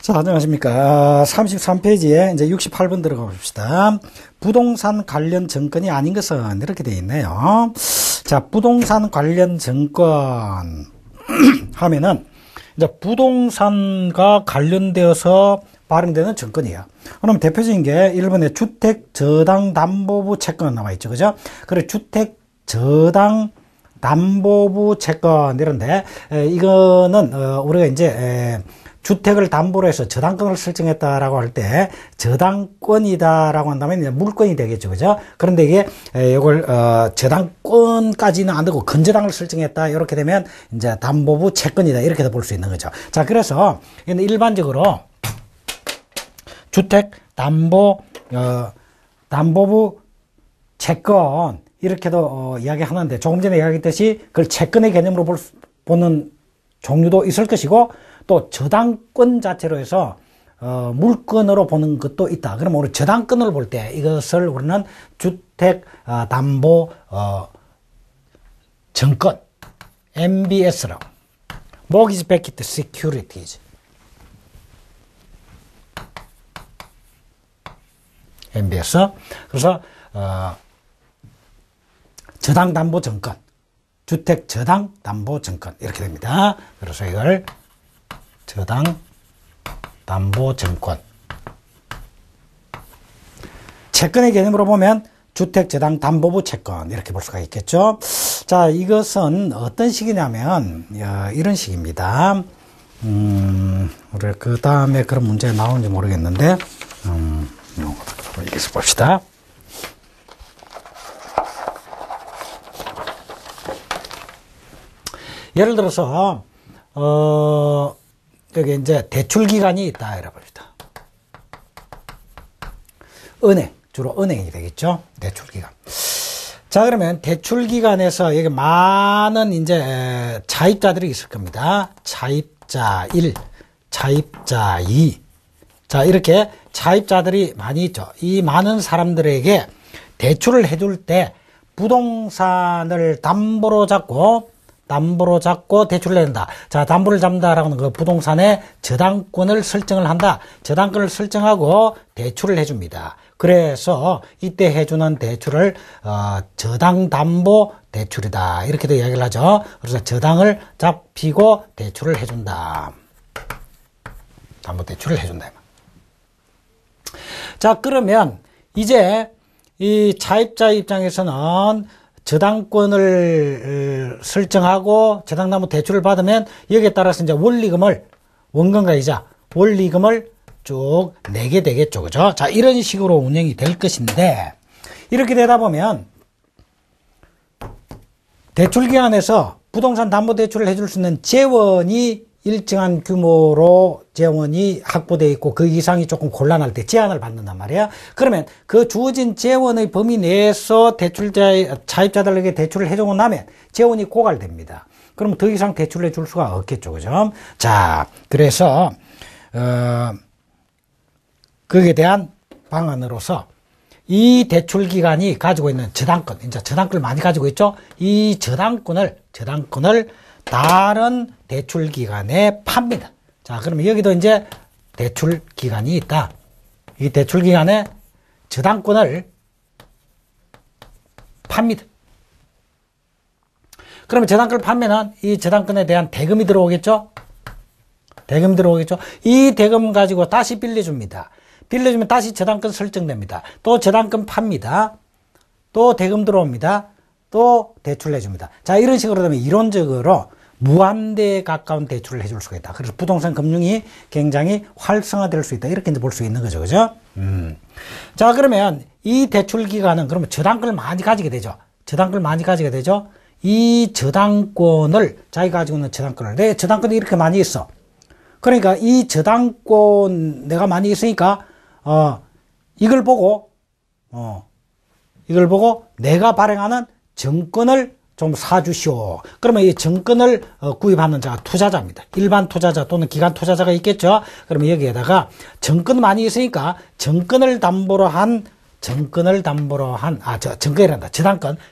자, 안녕하십니까. 33페이지에 이제 68번 들어가 봅시다. 부동산 관련 증권이 아닌 것은 이렇게 되어 있네요. 자, 부동산 관련 증권 하면은 이제 부동산과 관련되어서 발행되는 증권이에요. 그럼 대표적인 게 1번에 주택저당담보부 채권 나와 있죠. 그죠? 그래, 주택저당담보부 채권 이런데, 이거는, 우리가 이제, 주택을 담보로 해서 저당권을 설정했다라고 할 때 저당권이다라고 한다면 이제 물권이 되겠죠. 그죠? 그런데 이게 이걸 저당권까지는 안 되고 건저당을 설정했다. 이렇게 되면 이제 담보부 채권이다. 이렇게도 볼 수 있는 거죠. 자, 그래서 일반적으로 주택 담보부 채권 이렇게도 이야기하는데 조금 전에 이야기했듯이 그걸 채권의 개념으로 보는 종류도 있을 것이고 또 저당권 자체로 해서 물건으로 보는 것도 있다. 그럼 우리 저당권을 볼 때 이것을 우리는 주택 담보 증권 MBS라고 Mortgage Backed Securities MBS. 그래서 저당 담보 증권 주택 저당 담보 증권 이렇게 됩니다. 그래서 이걸 저당 담보 증권 채권의 개념으로 보면 주택 저당 담보부 채권 이렇게 볼 수가 있겠죠. 자, 이것은 어떤 식이냐면 이런 식입니다. 우리 그 다음에 그런 문제가 나오는지 모르겠는데 여기서 봅시다. 예를 들어서 여기 이제 대출 기간이 있다 이래 봅시다. 은행, 주로 은행이 되겠죠. 대출 기간. 자, 그러면 대출 기간에서 여기 많은 이제 차입자들이 있을 겁니다. 차입자 1, 차입자 2. 자, 이렇게 차입자들이 많이 있죠. 이 많은 사람들에게 대출을 해줄 때 부동산을 담보로 잡고 대출을 낸다. 자, 담보를 잡는다라고 하는 그 부동산의 저당권을 설정을 한다. 저당권을 설정하고 대출을 해줍니다. 그래서 이때 해주는 대출을 저당담보 대출이다. 이렇게도 이야기를 하죠. 그래서 저당을 잡히고 대출을 해준다. 담보 대출을 해준다. 자, 그러면 이제 이 차입자 입장에서는 저당권을 설정하고 저당담보 대출을 받으면 여기에 따라서 이제 원금과 이자, 원리금을 쭉 내게 되겠죠. 그죠? 자, 이런 식으로 운영이 될 것인데, 이렇게 되다 보면 대출 기간에서 부동산 담보 대출을 해줄 수 있는 재원이 일정한 규모로 재원이 확보되어 있고 그 이상이 조금 곤란할 때 제한을 받는단 말이야. 그러면 그 주어진 재원의 범위 내에서 차입자들에게 대출을 해주고 나면 재원이 고갈됩니다. 그럼 더 이상 대출을 해줄 수가 없겠죠. 그죠? 자, 그래서 거기에 대한 방안으로서 이 대출 기관이 가지고 있는 저당권, 이제 저당권을 많이 가지고 있죠. 이 저당권을 다른 대출 기관에 팝니다. 자, 그러면 여기도 이제 대출 기관이 있다. 이 대출 기관에 저당권을 팝니다. 그러면 저당권을 파면은 이 저당권에 대한 대금이 들어오겠죠? 이 대금 가지고 다시 빌려줍니다. 빌려주면 다시 저당권 설정됩니다. 또 저당권 팝니다. 또 대금 들어옵니다. 또 대출을 해줍니다. 자, 이런 식으로 되면 이론적으로 무한대에 가까운 대출을 해줄 수가 있다. 그래서 부동산 금융이 굉장히 활성화될 수 있다. 이렇게 이제 볼 수 있는 거죠. 그죠? 자, 그러면 이 대출 기간은 그러면 저당권을 많이 가지게 되죠. 이 저당권을, 자기가 가지고 있는 저당권을, 내 저당권이 이렇게 많이 있어. 그러니까 이 저당권 내가 많이 있으니까, 이걸 보고 내가 발행하는 정권을 좀 사주시오. 그러면 이 정권을 구입하는 자가 투자자입니다. 일반 투자자 또는 기관 투자자가 있겠죠. 그러면 여기에다가 정권 많이 있으니까 정권을 담보로 한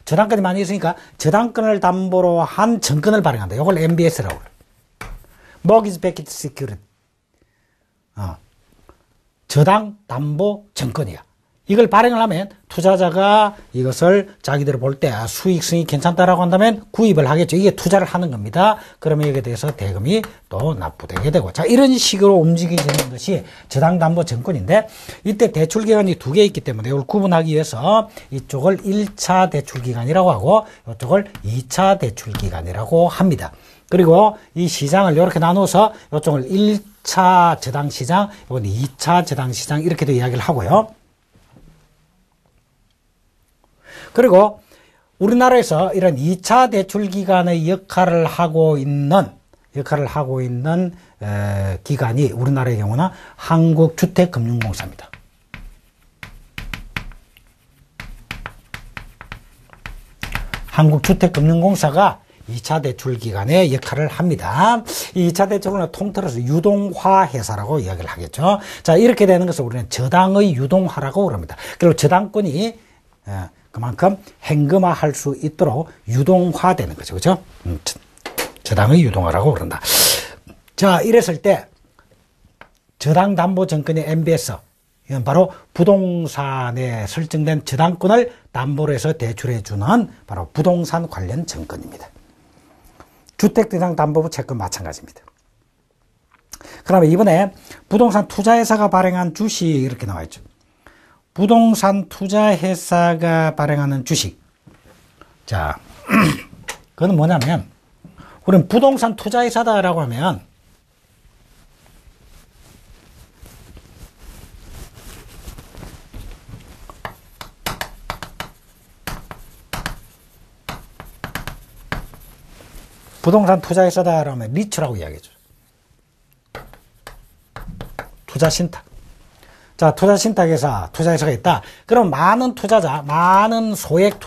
저당권이 많이 있으니까 저당권을 담보로 한 정권을 발행한다. 이걸 MBS라고 그래요. Mortgage Backed Security. 저당 담보 증권이야. 이걸 발행을 하면 투자자가 이것을 자기들 볼 때 수익성이 괜찮다라고 한다면 구입을 하겠죠. 이게 투자를 하는 겁니다. 그러면 여기에 대해서 대금이 또 납부되게 되고. 자, 이런 식으로 움직이는 것이 저당담보증권인데, 이때 대출기간이 두 개 있기 때문에 이걸 구분하기 위해서 이쪽을 1차 대출기간이라고 하고 이쪽을 2차 대출기간이라고 합니다. 그리고 이 시장을 이렇게 나눠서 이쪽을 1차 저당시장, 이건 2차 저당시장 이렇게도 이야기를 하고요. 그리고 우리나라에서 이런 2차 대출 기관의 역할을 하고 있는 기관이 우리나라의 경우는 한국주택금융공사입니다. 한국주택금융공사가 2차 대출 기관의 역할을 합니다. 이 2차 대출은 통틀어서 유동화 회사라고 이야기를 하겠죠. 자, 이렇게 되는 것을 우리는 저당의 유동화라고 그럽니다. 그리고 저당권이 그만큼 현금화할 수 있도록 유동화되는 거죠. 그죠? 저당의 유동화라고 그런다. 자, 이랬을 때 저당담보증권의 MBS, 이건 바로 부동산에 설정된 저당권을 담보로 해서 대출해주는 바로 부동산 관련 증권입니다. 주택대상담보부 채권 마찬가지입니다. 그러면 이번에 부동산 투자회사가 발행한 주식 이렇게 나와 있죠. 부동산 투자회사가 발행하는 주식. 자, 그건 뭐냐면, 우리는 부동산 투자회사다라고 하면, 부동산 투자회사다라고 하면 리츠라고 이야기해줘. 투자신탁. 자, 투자신탁회사, 투자회사가 있다. 그럼 많은 투자자, 많은 소액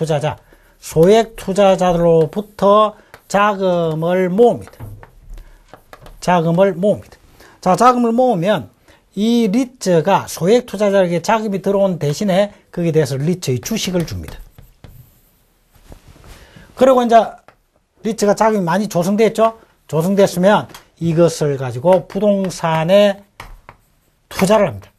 투자자들로부터 자금을 모읍니다. 자, 자금을 모으면 이 리츠가 소액 투자자에게 자금이 들어온 대신에 거기에 대해서 리츠의 주식을 줍니다. 그리고 이제 리츠가 자금이 많이 조성됐죠? 조성됐으면 이것을 가지고 부동산에 투자를 합니다.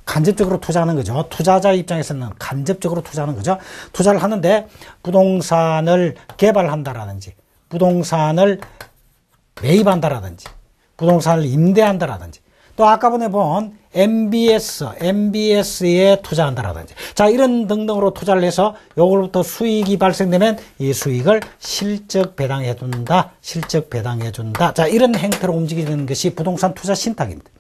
간접적으로 투자하는 거죠. 투자자 입장에서는 간접적으로 투자하는 거죠. 투자를 하는데 부동산을 개발한다라든지, 부동산을 매입한다라든지, 부동산을 임대한다라든지, 또 아까 전에 본 MBS에 투자한다라든지, 자, 이런 등등으로 투자를 해서 요걸부터 수익이 발생되면 이 수익을 실적 배당해준다. 자, 이런 행태로 움직이는 것이 부동산 투자 신탁입니다.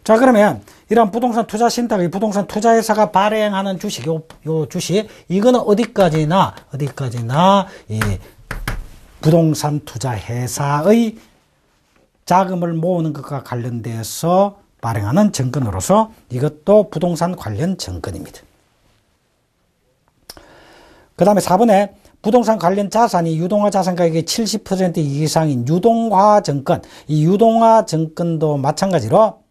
자, 그러면 이런 부동산 투자 신탁의 부동산 투자회사가 발행하는 주식, 요 주식, 이거는 어디까지나 이 부동산 투자회사의 자금을 모으는 것과 관련돼서 발행하는 증권으로서 이것도 부동산 관련 증권입니다. 그 다음에 4번에 부동산 관련 자산이 유동화 자산 가격의 70% 이상인 유동화 증권, 이 유동화 증권도 마찬가지로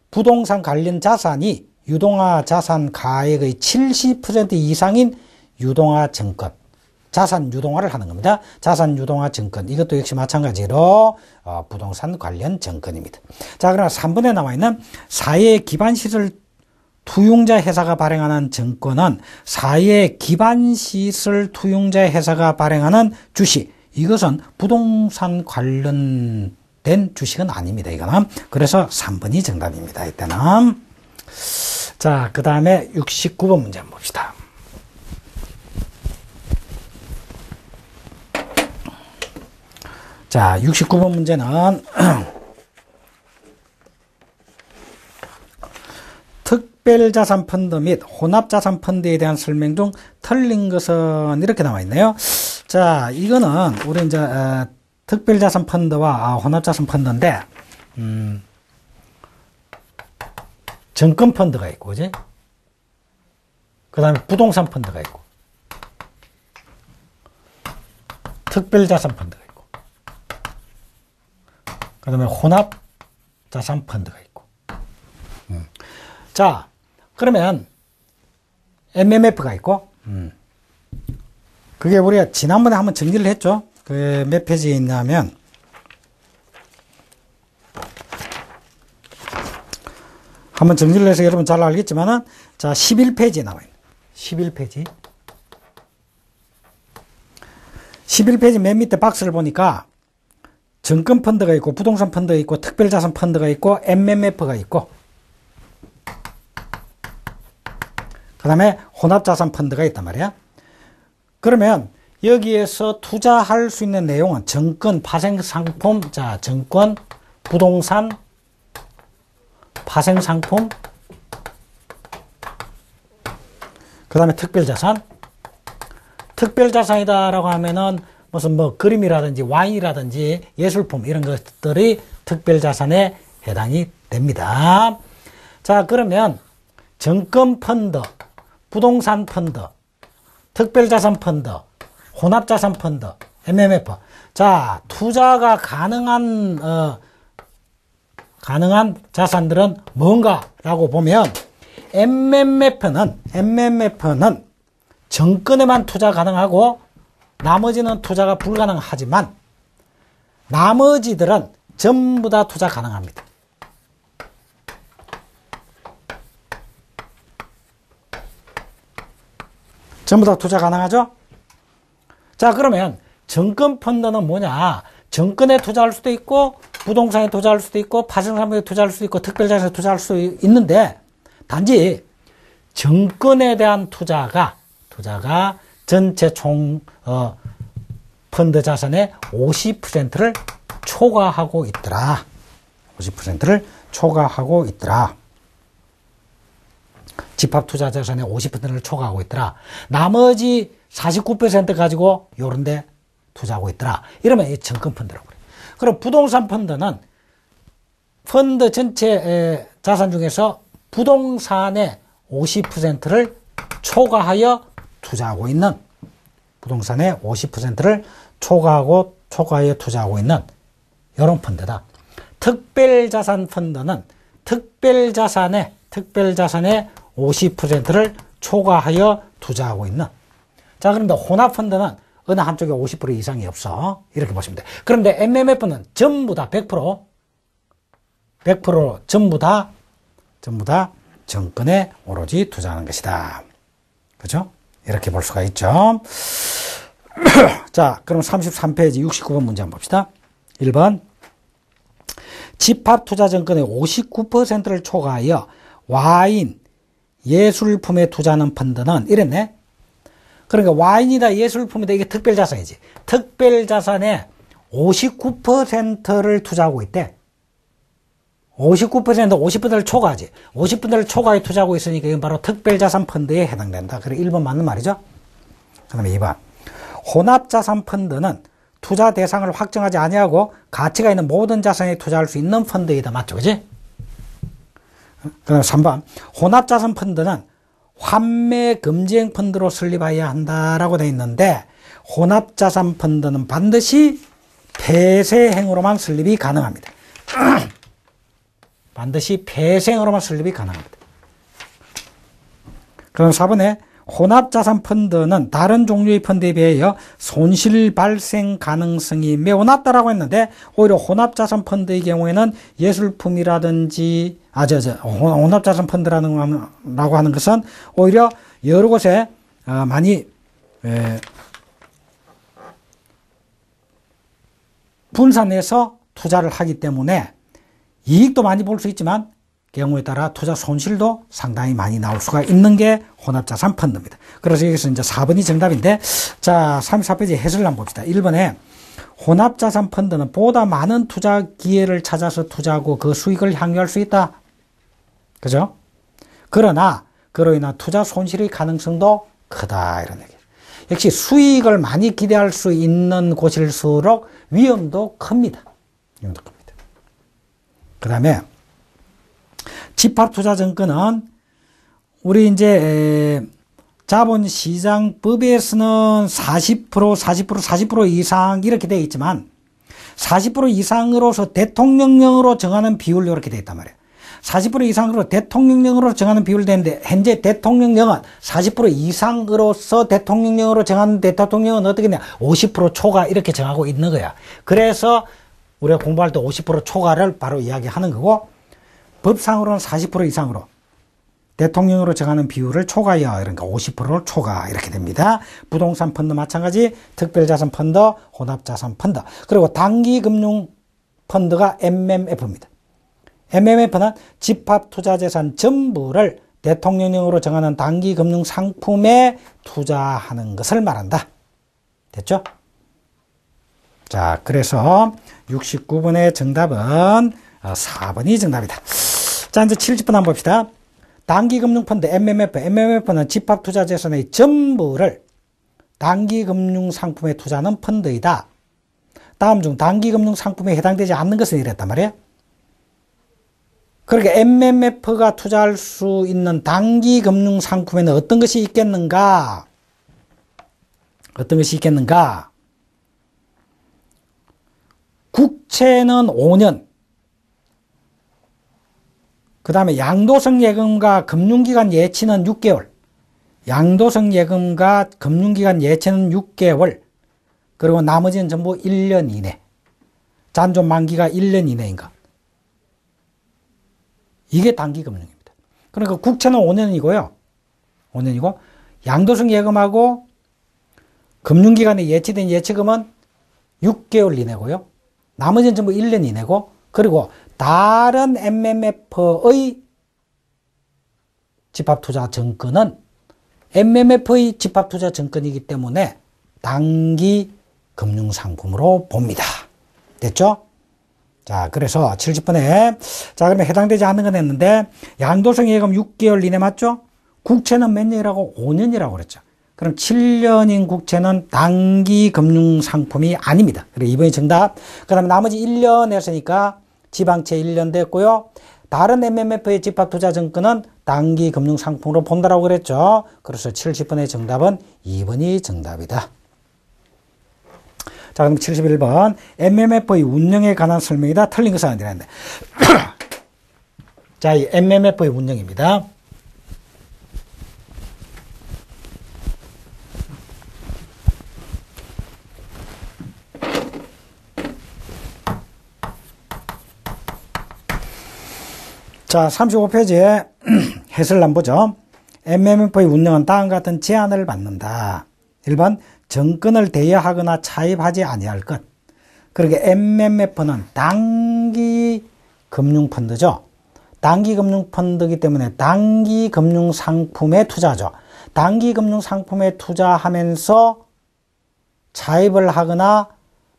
부동산 관련 자산이 유동화 자산 가액의 70% 이상인 유동화 증권, 자산 유동화를 하는 겁니다. 자산 유동화 증권, 이것도 역시 마찬가지로 부동산 관련 증권입니다. 자, 그러면 3번에 나와 있는 사회 기반시설 투용자 회사가 발행하는 증권은 사회 기반시설 투용자 회사가 발행하는 주식, 이것은 부동산 관련된 주식은 아닙니다. 이거는. 그래서 3번이 정답입니다. 이때는. 자, 그 다음에 69번 문제 한번 봅시다. 자, 69번 문제는 특별자산펀드 및 혼합자산펀드에 대한 설명 중 틀린 것은 이렇게 나와 있네요. 자, 이거는 우리 이제 특별자산펀드와 혼합자산펀드인데 증권펀드가 있고, 그지? 그 다음에 부동산펀드가 있고, 특별자산펀드가 있고, 그 다음에 혼합자산펀드가 있고. 자, 그러면 MMF가 있고, 그게 우리가 지난번에 한번 정리를 했죠. 그 몇 페이지에 있냐면 한번 정리를 해서 여러분 잘 알겠지만은, 자, 11페이지에 나와 있는 11페이지. 11페이지 맨 밑에 박스를 보니까 증권 펀드가 있고, 부동산 펀드가 있고, 특별자산 펀드가 있고, MMF가 있고, 그 다음에 혼합자산 펀드가 있단 말이야. 그러면 여기에서 투자할 수 있는 내용은 증권, 파생상품, 자, 증권, 부동산, 파생상품, 그 다음에 특별자산. 특별자산이다라고 하면은 무슨 뭐 그림이라든지 와인이라든지 예술품 이런 것들이 특별자산에 해당이 됩니다. 자, 그러면 증권 펀드, 부동산 펀드, 특별자산 펀드, 혼합자산 펀드, MMF. 자, 투자가 가능한 자산들은 뭔가라고 보면 MMF는 정권에만 투자 가능하고 나머지는 투자가 불가능하지만 나머지들은 전부 다 투자 가능합니다. 전부 다 투자 가능하죠? 자, 그러면 증권 펀드는 뭐냐? 정권에 투자할 수도 있고 부동산에 투자할 수도 있고 파생상품에 투자할 수도 있고 특별자산에 투자할 수 있는데 단지 정권에 대한 투자가 전체 총 펀드 자산의 50%를 초과하고 있더라. 50%를 초과하고 있더라. 집합투자 자산의 50%를 초과하고 있더라. 나머지 49% 가지고 요런 데 투자하고 있더라. 이러면 이 증권 펀드라고 그래요. 그럼 부동산 펀드는 펀드 전체 자산 중에서 부동산의 50%를 초과하여 투자하고 있는, 부동산의 50%를 초과하여 투자하고 있는 이런 펀드다. 특별자산 펀드는 특별자산의 50%를 초과하여 투자하고 있는. 자, 그런데 혼합펀드는 어느 한쪽에 50% 이상이 없어. 이렇게 보시면 돼. 그런데 MMF는 전부 다 100% 전부 다 정권에 오로지 투자하는 것이다. 그죠? 이렇게 볼 수가 있죠. 자, 그럼 33페이지 69번 문제 한번 봅시다. 1번. 집합투자증권의 59%를 초과하여 와인, 예술품에 투자하는 펀드는 이랬네. 그러니까 와인이다, 예술품이다, 이게 특별자산이지. 특별자산의 59%를 투자하고 있대. 50%를 초과하지. 50%를 초과해 투자하고 있으니까 이건 바로 특별자산 펀드에 해당된다. 그래 1번 맞는 말이죠. 그 다음에 2번. 혼합자산 펀드는 투자 대상을 확정하지 아니하고 가치가 있는 모든 자산에 투자할 수 있는 펀드이다. 맞죠? 그지? 그 다음에 3번. 혼합자산 펀드는 환매 금지행 펀드로 설립해야 한다라고 되어 있는데 혼합자산 펀드는 반드시 폐쇄행으로만 설립이 가능합니다. 반드시 폐쇄행으로만 설립이 가능합니다. 그럼 4번에 혼합자산 펀드는 다른 종류의 펀드에 비하여 손실 발생 가능성이 매우 낮다라고 했는데 오히려 혼합자산 펀드의 경우에는 예술품이라든지 혼합자산 펀드라고 하는 것은 오히려 여러 곳에 많이 분산해서 투자를 하기 때문에 이익도 많이 볼 수 있지만 경우에 따라 투자 손실도 상당히 많이 나올 수가 있는 게 혼합자산 펀드입니다. 그래서 여기서 이제 4번이 정답인데, 자, 34페이지 해설을 한번 봅시다. 1번에 혼합자산 펀드는 보다 많은 투자 기회를 찾아서 투자하고 그 수익을 향유할 수 있다. 그죠? 그러나 그로 인한 투자 손실의 가능성도 크다. 이런 얘기. 역시 수익을 많이 기대할 수 있는 곳일수록 위험도 큽니다. 위험도 큽니다. 그 다음에 집합투자증권은 우리 이제 자본시장법에서는 40% 이상 이렇게 되어 있지만 40% 이상으로서 대통령령으로 정하는 비율 이렇게 되어 있단 말이에요. 40% 이상으로 대통령령으로 정하는 비율 되는데 현재 대통령령은 40% 이상으로서 대통령령으로 정하는 대통령은 어떻게 되냐 50% 초과 이렇게 정하고 있는 거야. 그래서 우리가 공부할 때 50% 초과를 바로 이야기하는 거고 법상으로는 40% 이상으로 대통령으로 정하는 비율을 초과하여, 그러니까 50%를 초과 이렇게 됩니다. 부동산 펀드 마찬가지, 특별자산 펀드, 혼합자산 펀드, 그리고 단기금융 펀드가 MMF입니다. MMF는 집합투자재산 전부를 대통령령으로 정하는 단기금융 상품에 투자하는 것을 말한다. 됐죠? 자, 그래서 69번의 정답은 4번이 정답이다. 자, 이제 70번 한번 봅시다. 단기금융펀드 MMF는 집합투자재산의 전부를 단기금융상품에 투자하는 펀드이다. 다음 중 단기금융상품에 해당되지 않는 것은 이랬단 말이에요. 그러니까 MMF가 투자할 수 있는 단기금융상품에는 어떤 것이 있겠는가? 어떤 것이 있겠는가? 국채는 5년, 그 다음에 양도성 예금과 금융기관 예치는 6개월, 양도성 예금과 금융기관 예치는 6개월, 그리고 나머지는 전부 1년 이내, 잔존 만기가 1년 이내인가. 이게 단기금융입니다. 그러니까 국채는 5년이고요. 5년이고, 양도성 예금하고 금융기관에 예치된 예치금은 6개월 이내고요. 나머지는 전부 1년 이내고, 그리고 다른 MMF의 집합투자 증권은 MMF의 집합투자 증권이기 때문에 단기 금융상품으로 봅니다. 됐죠? 자, 그래서 70번에, 자, 그러면 해당되지 않는 건 했는데, 양도성 예금 6개월 이내 맞죠? 국채는 몇 년이라고? 5년이라고 그랬죠. 그럼 7년인 국채는 단기 금융상품이 아닙니다. 그리고 2번이 정답. 그 다음에 나머지 1년 했으니까 지방채 1년 됐고요. 다른 MMF의 집합투자증권은 단기 금융상품으로 본다라고 그랬죠. 그래서 70번의 정답은 2번이 정답이다. 자, 그럼 71번. MMF의 운영에 관한 설명이다. 틀린 것은 아니라는데. 자, 이 MMF의 운영입니다. 자, 35페이지에 해설을 한번 보죠. MMF의 운영은 다음과 같은 제한을 받는다. 1번, 정권을 대여하거나 차입하지 아니할 것. 그러게 MMF는 단기 금융펀드죠. 단기 금융펀드이기 때문에 단기 금융상품에 투자하죠. 단기 금융상품에 투자하면서 차입을 하거나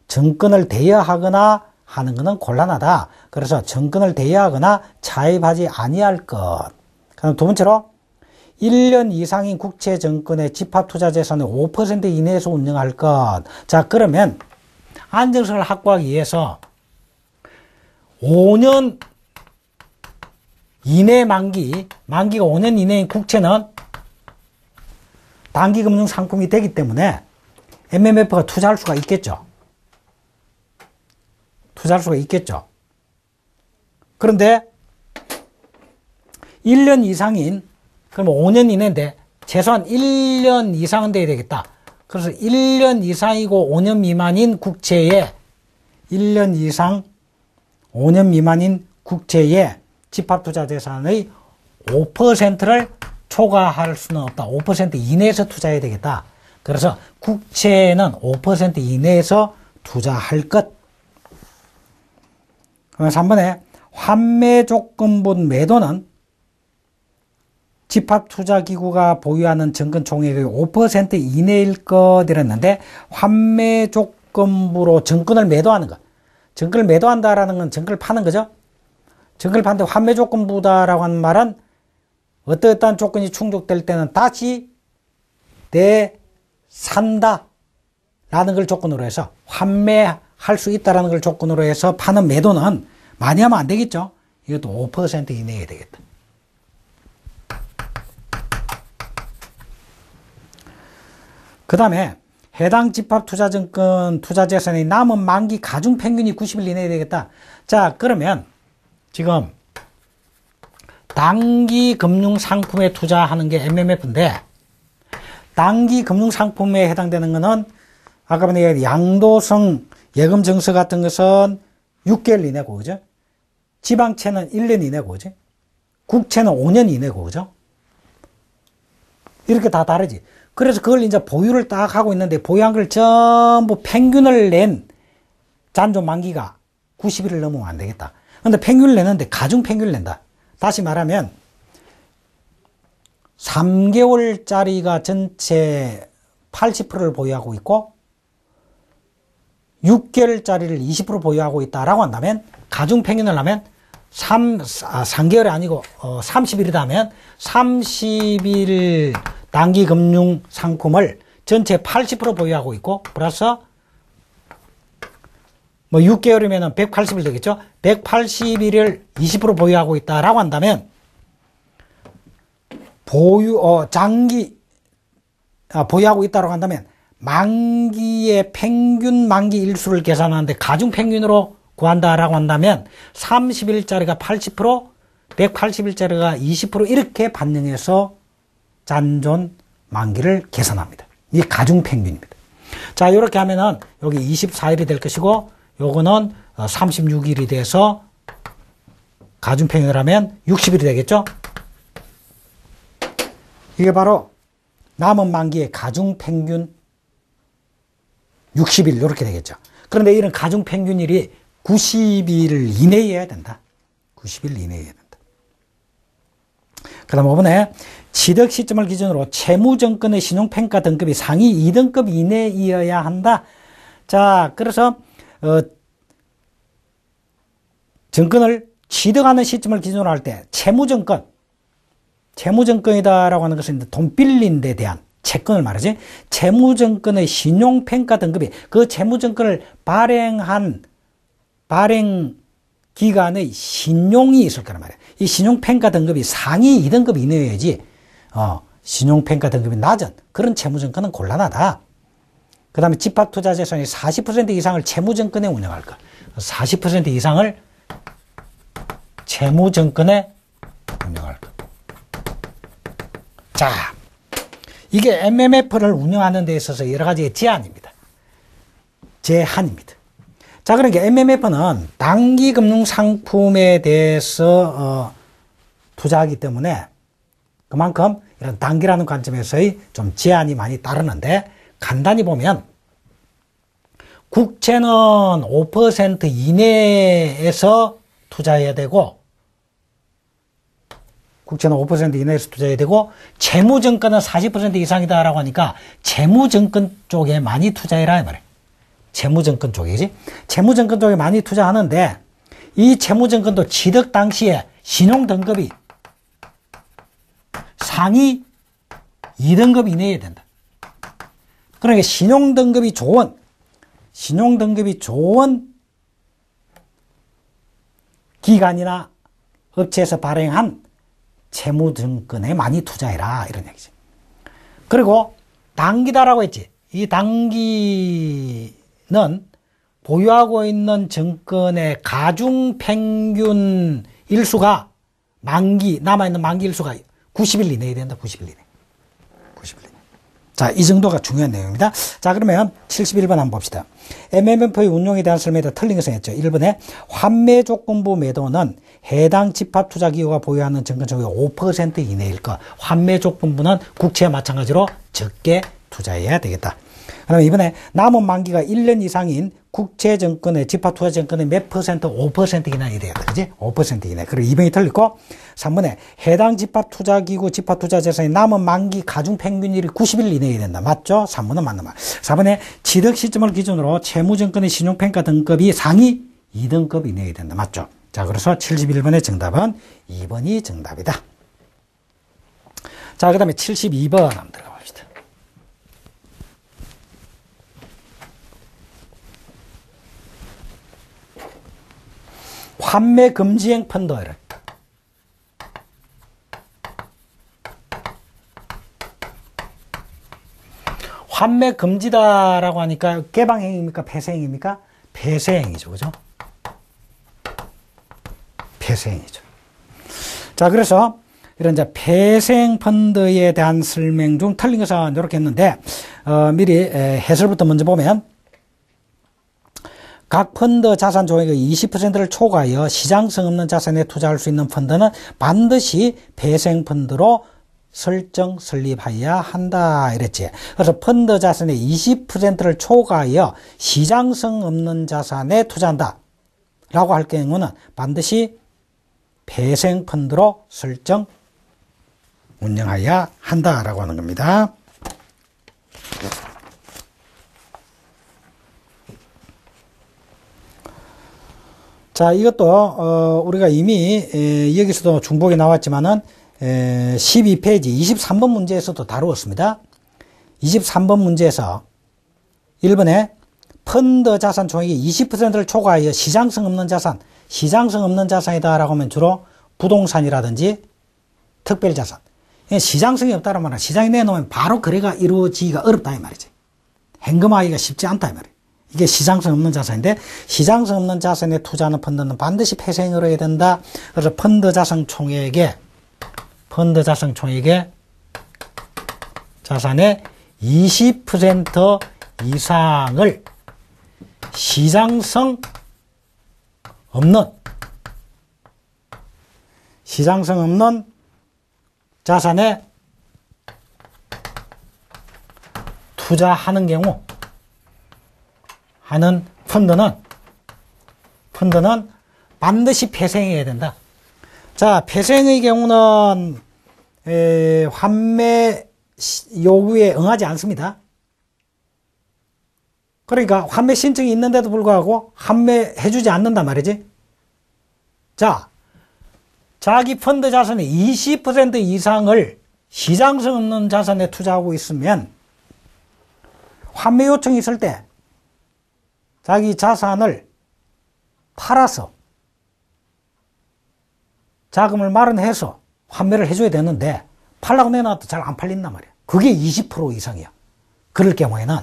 정권을 대여하거나 하는 것은 곤란하다. 그래서 정권을 대여하거나 차입하지 아니할 것. 그럼 두 번째로 1년 이상인 국채 정권의 집합투자재산의 5% 이내에서 운영할 것. 자, 그러면 안정성을 확보하기 위해서 5년 이내 만기가 5년 이내인 국채는 단기금융상품이 되기 때문에 MMF가 투자할 수가 있겠죠. 투자할 수가 있겠죠. 그런데 1년 이상인, 그럼 5년 이내인데 최소한 1년 이상은 돼야 되겠다. 그래서 1년 이상이고 5년 미만인 국채에 1년 이상 5년 미만인 국채에 집합투자재산의 5%를 초과할 수는 없다. 5% 이내에서 투자해야 되겠다. 그래서 국채는 5% 이내에서 투자할 것. 그래서 3번에 환매 조건분 매도는 집합투자기구가 보유하는 정권 총액의 5% 이내일 것 이랬는데, 환매 조건부로 정권을 매도하는 것. 정권을 매도한다라는 건 정권을 파는 거죠. 정권을 파는데 환매 조건부다라고 하는 말은 어떠한 조건이 충족될 때는 다시 산다 라는 걸 조건으로 해서, 환매할 수 있다라는 걸 조건으로 해서 파는 매도는 많이 하면 안 되겠죠. 이것도 5% 이내에 되겠다. 그 다음에 해당 집합투자증권 투자재산의 남은 만기 가중평균이 90일 이내에 되겠다. 자, 그러면 지금 단기 금융상품에 투자하는 게 MMF인데, 단기 금융상품에 해당되는 것은 아까 보니 양도성 예금증서 같은 것은 6개월 이내고, 그죠? 지방채는 1년 이내고, 그지? 국채는 5년 이내고, 그죠? 이렇게 다 다르지. 그래서 그걸 이제 보유를 딱 하고 있는데, 보유한 걸 전부 평균을 낸 잔존 만기가 90일을 넘으면 안 되겠다. 근데 평균을 내는데 가중 평균을 낸다. 다시 말하면 3개월짜리가 전체 80%를 보유하고 있고 6개월짜리를 20% 보유하고 있다라고 한다면 가중 평균을 하면 3개월이 아니고 30일이다 하면 30일 단기 금융 상품을 전체 80% 보유하고 있고 플러스 뭐 6개월이면 180일 되겠죠. 180일을 20% 보유하고 있다라고 한다면 보유하고 있다라고 한다면 만기의 평균 만기 일수를 계산하는데 가중 평균으로 구한다라고 한다면 30일짜리가 80%, 180일짜리가 20% 이렇게 반영해서 잔존 만기를 계산합니다. 이게 가중 평균입니다. 자, 이렇게 하면은 여기 24일이 될 것이고 요거는 36일이 돼서 가중 평균을 하면 60일이 되겠죠? 이게 바로 남은 만기의 가중 평균 60일 이렇게 되겠죠. 그런데 이런 가중 평균일이 90일 이내여야 된다. 90일 이내여야 된다. 그 다음 5번에 취득 시점을 기준으로 채무증권의 신용평가 등급이 상위 2등급 이내이어야 한다. 자, 그래서 증권을 취득하는 시점을 기준으로 할 때 채무증권이다라고 하는 것은 돈 빌린 데 대한 채권을 말하지. 채무증권의 신용평가 등급이 그 채무증권을 발행 기간의 신용이 있을 거란 말이야. 이 신용평가 등급이 상위 2등급 이내여야지 신용평가 등급이 낮은 그런 채무증권은 곤란하다. 그 다음에 집합투자재산의 40% 이상을 채무증권에 운영할 것. 40% 이상을 채무증권에 운영할 것. 자, 이게 MMF를 운영하는 데 있어서 여러 가지의 제한입니다. 자, 그러니까 MMF는 단기 금융 상품에 대해서 투자하기 때문에 그만큼 이런 단기라는 관점에서의 좀 제한이 많이 따르는데 간단히 보면 국채는 5% 이내에서 투자해야 되고 채무증권은 40% 이상이다라고 하니까 채무증권 쪽에 많이 투자해라 이 말이에요. 채무증권 쪽이지. 채무증권 쪽에 많이 투자하는데 이 채무증권도 취득 당시에 신용등급이 상위 2등급 이내에 된다. 그러니까 신용등급이 좋은 기관이나 업체에서 발행한 채무증권에 많이 투자해라 이런 얘기지. 그리고 단기다라고 했지. 이 단기는 보유하고 있는 증권의 가중평균 일수가 남아있는 만기 일수가 90일 이내에 된다. 90일 이내. 자, 이 정도가 중요한 내용입니다. 자, 그러면 71번 한번 봅시다. MMF의 운용에 대한 설명에 틀린 것을 했죠. 1번에 환매 조건부 매도는 해당 집합투자기구가 보유하는 증권 총액의 5% 이내일 것. 환매 조건부는 국채와 마찬가지로 적게 투자해야 되겠다. 그다음에 이번에 남은 만기가 1년 이상인 국채증권의 집합투자증권의 몇 퍼센트? 5% 이내야 되겠다. 그지? 5% 이내. 그리고 2번이 틀리고 3번에 해당 집합투자기구 집합투자재산의 남은 만기 가중평균일이 90일 이내야 된다. 맞죠? 3번은 맞는 말. 4번에 취득 시점을 기준으로 채무증권의 신용평가 등급이 상위 2등급 이내야 된다. 맞죠? 자, 그래서 71번의 정답은 2번이 정답이다. 자, 그 다음에 72번 한번 들어가 봅시다. 환매 금지행 펀드를 환매 금지다라고 하니까 개방행위입니까? 폐쇄행위입니까? 폐쇄행위죠. 그죠? 폐쇄행위죠. 자, 그래서 이런 이제 폐쇄행 펀드에 대한 설명 중 틀린 것은 이렇게 했는데, 미리 해설부터 먼저 보면, 각 펀드 자산 종액의 20%를 초과하여 시장성 없는 자산에 투자할 수 있는 펀드는 반드시 배생펀드로 설정 설립해야 한다 이랬지. 그래서 펀드 자산의 20%를 초과하여 시장성 없는 자산에 투자한다 라고 할 경우는 반드시 배생펀드로 설정 운영해야 한다라고 하는 겁니다. 자, 이것도 우리가 이미 여기서도 중복이 나왔지만은 12페이지 23번 문제에서도 다루었습니다. 23번 문제에서 1번에 펀드 자산 총액의 20%를 초과하여 시장성 없는 자산, 시장성 없는 자산이다 라고 하면 주로 부동산이라든지 특별자산. 시장성이 없다는 말은 시장에 내놓으면 바로 거래가 이루어지기가 어렵다 이 말이지. 현금화하기가 쉽지 않다 이 말이에요. 이게 시장성 없는 자산인데 시장성 없는 자산에 투자하는 펀드는 반드시 폐쇄행위를 해야 된다. 그래서 펀드 자산 총액의 자산의 20% 이상을 시장성 없는 자산에 투자하는 경우 하는 펀드는 반드시 폐쇄해야 된다. 자, 폐쇄의 경우는 환매 요구에 응하지 않습니다. 그러니까 환매 신청이 있는데도 불구하고 환매해주지 않는단 말이지. 자, 자기 펀드 자산의 20% 이상을 시장성 없는 자산에 투자하고 있으면 환매 요청이 있을 때 자기 자산을 팔아서 자금을 마련해서 환매를 해줘야 되는데 팔라고 내놔도 잘 안 팔린단 말이야. 그게 20% 이상이야. 그럴 경우에는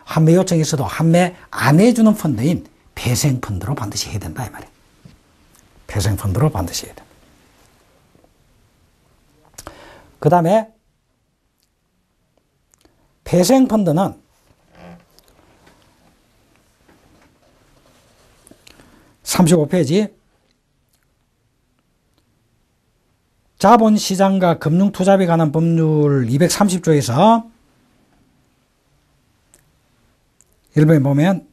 환매 요청이 있어도 환매 안 해주는 펀드인 배생펀드로 반드시 해야 된다 이 말이야. 배생펀드로 반드시 해야 된다. 그 다음에 배생펀드는 35페이지 자본시장과 금융투자에 관한 법률 230조에서 1번에 보면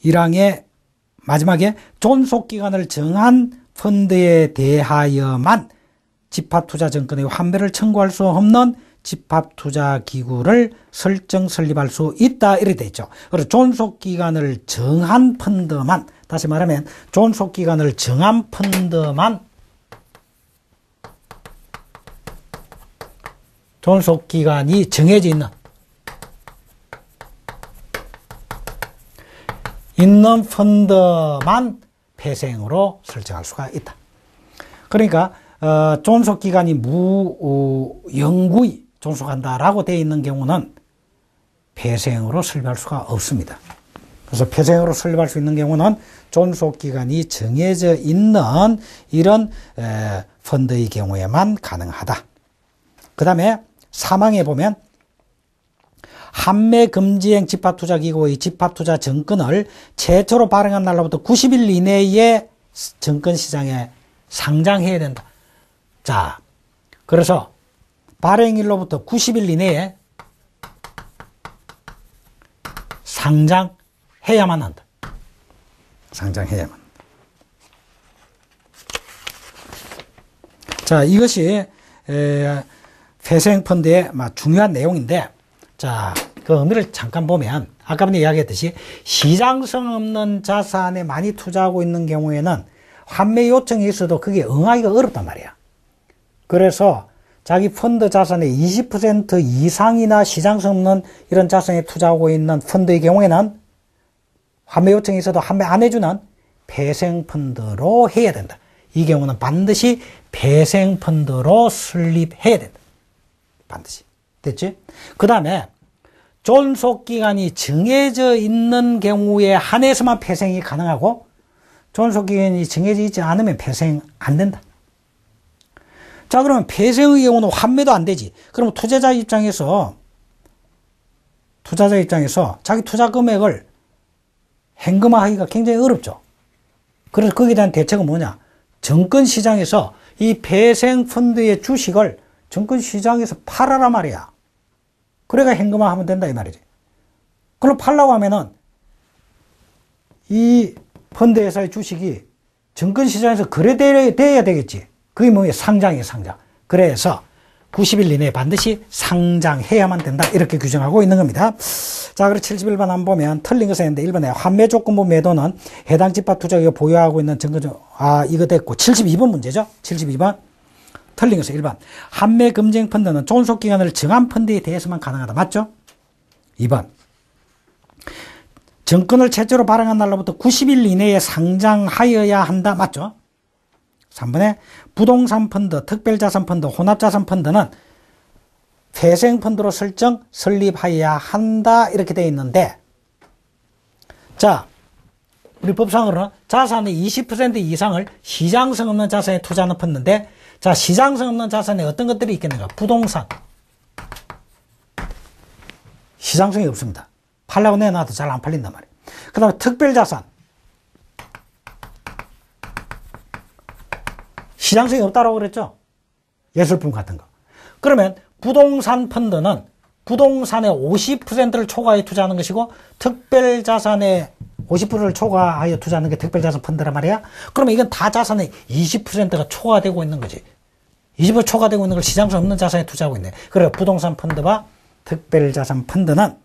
1항의 마지막에 존속기간을 정한 펀드에 대하여만 집합투자증권의 환매를 청구할 수 없는 집합투자기구를 설정 설립할 수 있다 이렇게 되어 있죠. 그리고 존속기간을 정한 펀드만, 다시 말하면 존속기간을 정한 펀드만, 존속기간이 정해져 있는 펀드만 폐쇄행위로 설정할 수가 있다. 그러니까 존속기간이 영구히 존속한다라고 되어 있는 경우는 폐쇄행위로 설립할 수가 없습니다. 그래서 폐쇄행위로 설립할 수 있는 경우는 존속기간이 정해져 있는 이런 펀드의 경우에만 가능하다. 그 다음에 3항에 보면 환매 금지행 집합투자기구의 집합투자 정권을 최초로 발행한 날로부터 90일 이내에 정권시장에 상장해야 된다. 자, 그래서 발행일로부터 90일 이내에 상장해야만 한다. 상장해야만 한다. 자, 이것이 폐쇄펀드의 중요한 내용인데, 자, 그 의미를 잠깐 보면 아까 전에 이야기했듯이 시장성 없는 자산에 많이 투자하고 있는 경우에는 환매 요청이 있어도 그게 응하기가 어렵단 말이야. 그래서 자기 펀드 자산의 20% 이상이나 시장성 없는 이런 자산에 투자하고 있는 펀드의 경우에는 환매 요청이 있어도 환매 안 해주는 배생펀드로 해야 된다. 이 경우는 반드시 배생펀드로 설립해야 된다. 반드시. 됐지? 그 다음에 존속기간이 정해져 있는 경우에 한해서만 폐쇄이 가능하고 존속기간이 정해져 있지 않으면 폐쇄 안 된다. 자, 그러면 폐쇄의 경우는 환매도 안 되지. 그러면 투자자 입장에서 자기 투자 금액을 현금화하기가 굉장히 어렵죠. 그래서 거기에 대한 대책은 뭐냐? 증권시장에서 이 폐생펀드의 주식을 증권시장에서 팔아라 말이야. 그래가 현금화하면 된다 이 말이지. 그럼 팔라고 하면은 이 펀드 회사의 주식이 증권시장에서 거래돼야 되겠지. 그게 뭐예요? 상장이에요, 상장. 그래서 90일 이내에 반드시 상장해야만 된다. 이렇게 규정하고 있는 겁니다. 자, 그리고 71번 한번 보면 틀린 것은 있는데 1번에 환매 조건부 매도는 해당 집합 투자기가 보유하고 있는 증권, 이거 됐고 72번 문제죠. 72번. 틀린 것은 1번. 환매 금쟁 펀드는 존속 기간을 정한 펀드에 대해서만 가능하다. 맞죠? 2번. 정권을 최초로 발행한 날로부터 90일 이내에 상장하여야 한다. 맞죠? 3번에 부동산 펀드, 특별자산 펀드, 혼합자산 펀드는 회생펀드로 설립하여야 한다. 이렇게 되어 있는데, 자, 우리 법상으로는 자산의 20% 이상을 시장성 없는 자산에 투자하는 펀드인데, 자, 시장성 없는 자산에 어떤 것들이 있겠는가? 부동산. 시장성이 없습니다. 팔라고 내놔도 잘 안 팔린단 말이에요. 그 다음에 특별자산. 시장성이 없다라고 그랬죠? 예술품 같은 거. 그러면 부동산 펀드는 부동산의 50%를 초과하여 투자하는 것이고 특별자산의 50%를 초과하여 투자하는 게 특별자산 펀드란 말이야. 그러면 이건 다 자산의 20%가 초과되고 있는 거지. 20% 초과되고 있는 걸 시장성 없는 자산에 투자하고 있네. 그래 부동산 펀드와 특별자산 펀드는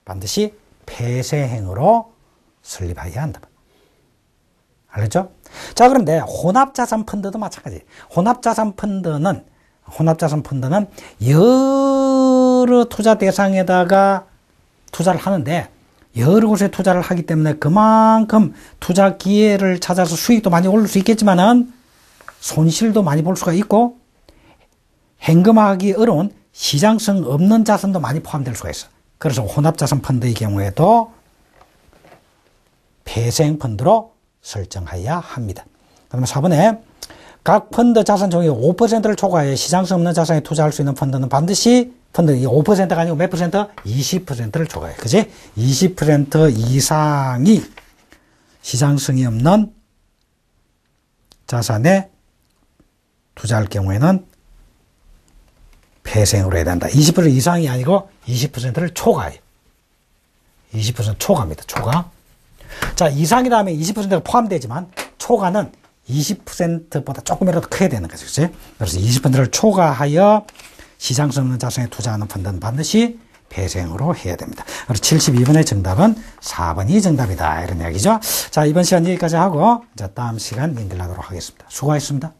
반드시 폐쇄행으로 설립해야 한다. 알겠죠? 자, 그런데 혼합자산 펀드도 마찬가지. 혼합자산 펀드는 여러 투자 대상에다가 투자를 하는데 여러 곳에 투자를 하기 때문에 그만큼 투자 기회를 찾아서 수익도 많이 오를 수 있겠지만은 손실도 많이 볼 수가 있고 현금화하기 어려운 시장성 없는 자산도 많이 포함될 수가 있어. 그래서 혼합자산 펀드의 경우에도 폐생펀드로 설정해야 합니다. 그러면 4번에 각 펀드 자산 종의 5%를 초과해 시장성 없는 자산에 투자할 수 있는 펀드는 반드시 펀드 5%가 아니고 몇 퍼센트? 20%를 초과해. 그지? 20% 이상이 시장성이 없는 자산에 투자할 경우에는 폐생으로 해야 된다. 20% 이상이 아니고 20%를 초과해. 20% 초과입니다. 초과. 자, 이상이 다음에 20%가 포함되지만 초과는 20%보다 조금이라도 커야 되는 거죠. 그치? 그래서 20%를 초과하여 시장성 없는 자산에 투자하는 펀드는 반드시 폐생으로 해야 됩니다. 그래서 72번의 정답은 4번이 정답이다. 이런 이야기죠. 자, 이번 시간 여기까지 하고, 자, 다음 시간 인들하도록 하겠습니다. 수고하셨습니다.